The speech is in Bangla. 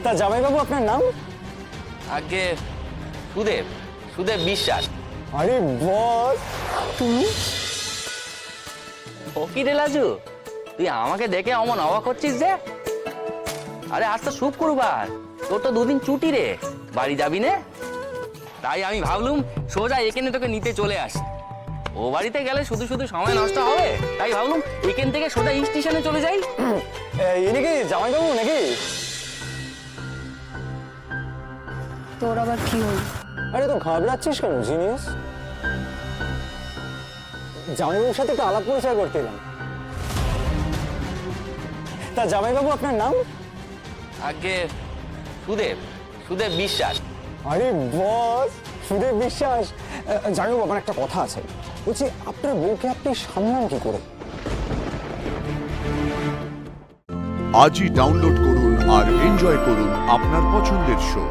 তা জামাইবাবু আপনার নাম? আগে সুদেব, সুদেব বিশ্বাস। আরে বস, তুমি? ও কি রে লাজু, তুই আমাকে দেখে অমন অবাক হচ্ছিস যে? আরে আজ তো শুক্রবার, তোর তো দুদিন ছুটি রে, বাড়ি যাবি নে? তাই আমি ভাবলুম সোজা এখানে তোকে নিতে চলে আসি। ও বাড়িতে গেলে শুধু শুধু সময় নষ্ট হবে, তাই ভাবলুম এখান থেকে সোজা স্টেশনে চলে যাই। ইনি কি জামাইবাবু নাকি? তোর আবার কি হল? আরে তো ঘাবড়াচ্ছিস কেন জিনিস? জামাইবাবুর সাথে একটু আলাপ পরিচয় করতে এলাম। তা জামাইবাবু আপনার নাম? আগে সুদেব, সুদেব বিশ্বাস। আরে বস, সুদেব বিশ্বাস। জামাইবাবু আমার একটা কথা আছে, বলছি আপনার বউকে আপনি সামলান কি করে? আজই ডাউনলোড করুন আর এনজয় করুন আপনার পছন্দের শো।